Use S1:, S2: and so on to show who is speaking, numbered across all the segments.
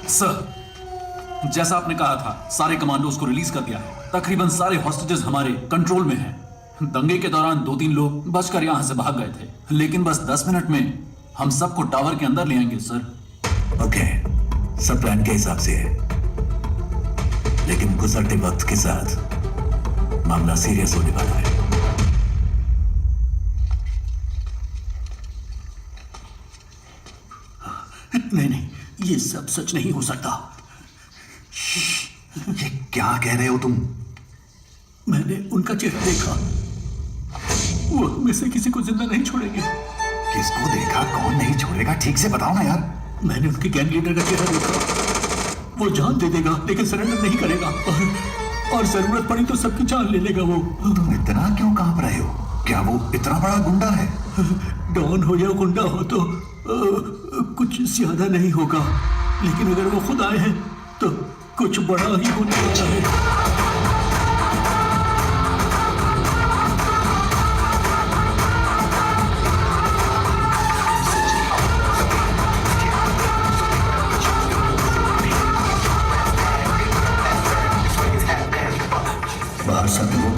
S1: Sir, जैसा आपने कहा था, सारे कमांडोज को रिलीज कर दिया है। तकरीबन सारे हॉस्टेजेस हमारे कंट्रोल में हैं। दंगे के दौरान 2-3 लोग बचकर यहां से भाग गए थे, लेकिन बस 10 मिनट में हम सबको टावर के अंदर ले आएंगे सर।
S2: ओके, सब प्लान के हिसाब से है, लेकिन गुजरते वक्त के साथ मामला सीरियस होने वाला है।
S3: नहीं नहीं, ये सब सच नहीं हो सकता।
S2: ये क्या कह रहे हो तुम?
S3: मैंने उनका चेहरा देखा, वो में से किसी को जिंदा नहीं छोड़ेंगे।
S2: किसको देखा? कौन नहीं छोड़ेगा? ठीक से बताओ ना यार।
S3: मैंने उनके गैंग लीडर का चेहरा देखा। वो जान दे देगा लेकिन सरेंडर नहीं करेगा, और जरूरत पड़ी तो सबकी जान ले लेगा वो।
S2: तुम इतना क्यों कांप रहे हो? क्या वो इतना बड़ा गुंडा है?
S3: डॉन हो या गुंडा हो तो कुछ ज्यादा नहीं होगा, लेकिन अगर वो खुद आए हैं तो कुछ बड़ा ही होने वाला है। बाहर सब लोग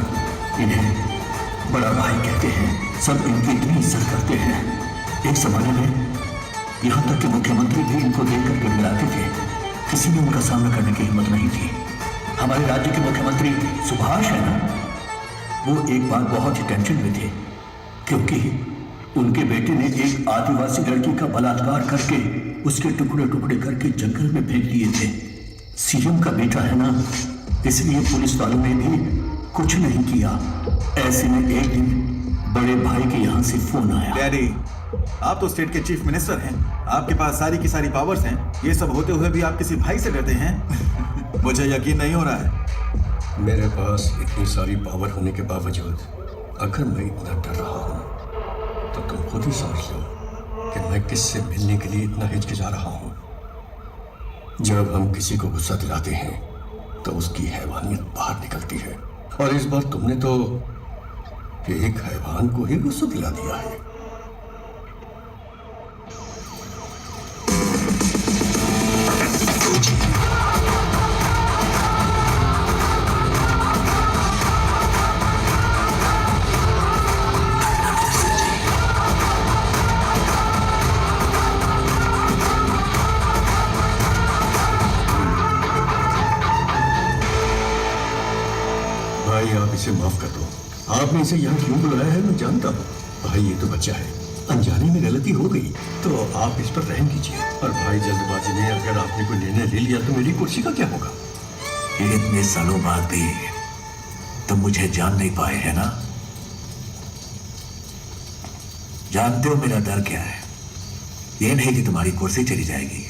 S3: इन्हें बड़ा भाई कहते हैं, सब इनकी इतनी इज्जत करते हैं। एक जमाने में यहाँ तक कि मुख्यमंत्री भी इनको देखकर गिड़गिड़ाते थे। किसी ने उनका सामना करने की हिम्मत नहीं थी। हमारे राज्य के मुख्यमंत्री सुभाष है ना, वो एक बार बहुत ही टेंशन में थे, क्योंकि उनके बेटे ने एक आदिवासी लड़की का बलात्कार करके उसके टुकड़े टुकड़े करके जंगल में फेंक दिए थे। सीएम का बेटा है ना, इसलिए पुलिस वालों ने भी कुछ नहीं किया। ऐसे में एक दिन बड़े भाई के यहाँ से फोन आया।
S4: डैडी, आप तो स्टेट के चीफ मिनिस्टर हैं, आपके पास सारी की सारी पावर्स हैं। ये सब होते हुए भी आप किसी भाई से डरते हैं? मुझे यकीन नहीं हो रहा है।
S5: मेरे पास इतनी सारी पावर होने के बावजूद अगर मैं इतना डर रहा हूँ तो तुम खुद ही समझ लो कि मैं किससे मिलने के लिए इतना हिचकिचा रहा हूँ। जब हम किसी को गुस्सा दिलाते हैं तो उसकी हैवानियत बाहर निकलती है, और इस बार तुमने तो एक हैवान को ही गुस्सा दिला दिया है। भाई आप इसे माफ कर दो। आपने इसे यहाँ क्यों बुलाया है मैं जानता हूँ। भाई ये तो बच्चा है, अनजाने में गलती हो गई तो आप इस पर रहम कीजिए। और भाई जल्दबाजी में अगर आपने कोई निर्णय ले लिया तो मेरी कुर्सी का क्या होगा?
S2: इतने सालों बाद भी तुम मुझे जान नहीं पाए है ना? जानते हो मेरा डर क्या है? ये नहीं कि तुम्हारी कुर्सी चली जाएगी,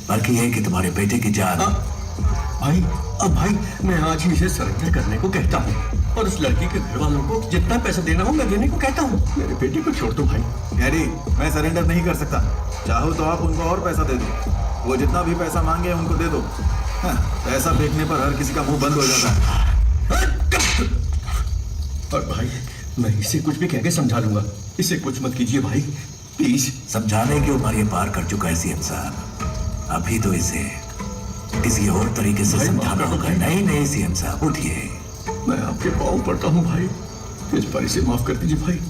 S2: बल्कि यह कि तुम्हारे बेटे की जान।
S5: भाई अब भाई मैं आज ही इसे सरेंडर करने को कहता हूँ, और उस लड़की के घर वालों को जितना पैसा देना हो मैं देने को कहता हूँ। मेरे बेटे को छोड़ दो भाई।
S4: डैडी, मैं सरेंडर नहीं कर सकता। चाहो तो आप उनको और पैसा दे दो, वो जितना भी पैसा मांगे उनको दे दो। हाँ, पैसा फेंकने पर हर किसी का मुंह बंद हो जाता है।
S5: और भाई मैं इसे कुछ भी कह के समझा लूंगा, इसे कुछ मत कीजिए भाई प्लीज।
S2: समझाने की उम्र ये पार कर चुका है सीएम साहब, अभी तो इसे किसी और तरीके से समझाना होगा। नहीं नहीं सीएम साहब उठिए।
S5: मैं आपके पाँव पड़ता हूँ भाई, इस बार इसे माफ कर दीजिए भाई।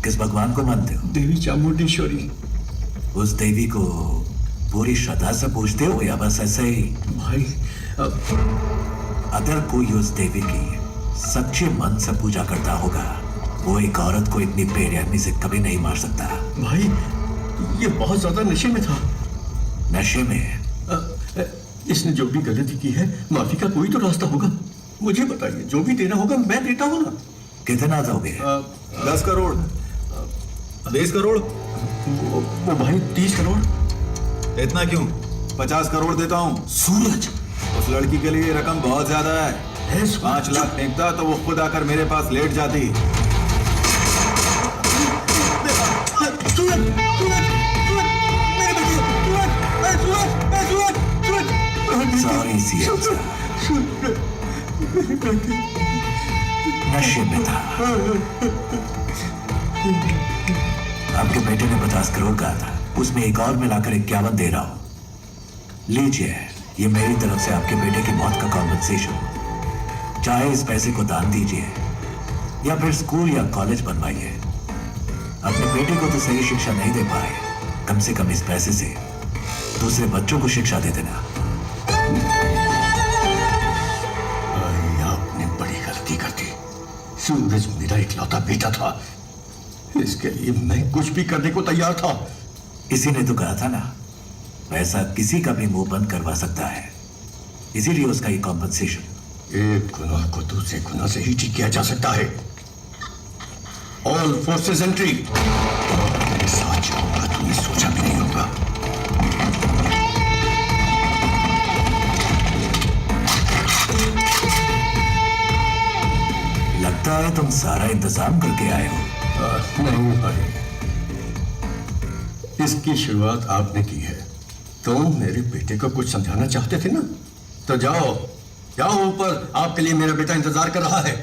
S2: किस भगवान को मानते हो?
S5: देवी चामुंडेश्वरी।
S2: उस देवी को पूरी श्रद्धा से पूजते हो या बस ऐसे ही?
S5: भाई
S2: अगर कोई उस देवी की सच्चे मन से पूजा करता होगा, वो एक औरत को इतनी बेरहमी से कभी नहीं मार सकता।
S5: भाई ये बहुत ज्यादा नशे में था।
S2: नशे में?
S5: इसने जो भी गलती की है माफी का कोई तो रास्ता होगा। मुझे बताइए, जो भी देना होगा मैं देता हूँ ना।
S2: कितना दोगे?
S4: 10 करोड़, 20 करोड़?
S5: वो भाई 30 करोड़।
S4: इतना क्यों? 50 करोड़ देता हूँ।
S2: सूरज,
S4: उस लड़की के लिए रकम बहुत ज्यादा है। 5 लाख फेंकता तो वो खुद आकर मेरे पास लेट जाती।
S2: सॉरी सीएम साहब, नशे में था। आपके बेटे ने 50 करोड़ कहा था, उसमें एक और मिलाकर 51 दे रहा हूं। लीजिए, ये मेरी तरफ से आपके बेटे की मौत का कॉम्पनसेशन। चाहे इस पैसे को दान दीजिए या फिर स्कूल या कॉलेज बनवाइए। अपने बेटे को तो सही शिक्षा नहीं दे पाए, कम से कम इस पैसे से दूसरे बच्चों को शिक्षा दे देना।
S5: भाई, आपने बड़ी गलती कर दी। सूरज मेरा इकलौता बेटा था, इसके लिए मैं कुछ भी करने को तैयार था।
S2: इसी ने तो कहा था ना, पैसा किसी का भी मुंह बंद करवा सकता है, इसीलिए उसका ये कॉम्पनसेशन।
S5: एक गुनाह को दूसरे गुनाह से ही ठीक किया जा सकता है। All forces entry. मेरे साथ जो होगा तुमने सोचा भी नहीं होगा।
S2: लगता है तुम सारा इंतजाम करके आए हो।
S5: नहीं भाई, इसकी शुरुआत आपने की है। तुम मेरे बेटे को कुछ समझाना चाहते थे ना, तो जाओ जाओ ऊपर, आपके लिए मेरा बेटा इंतजार कर रहा है।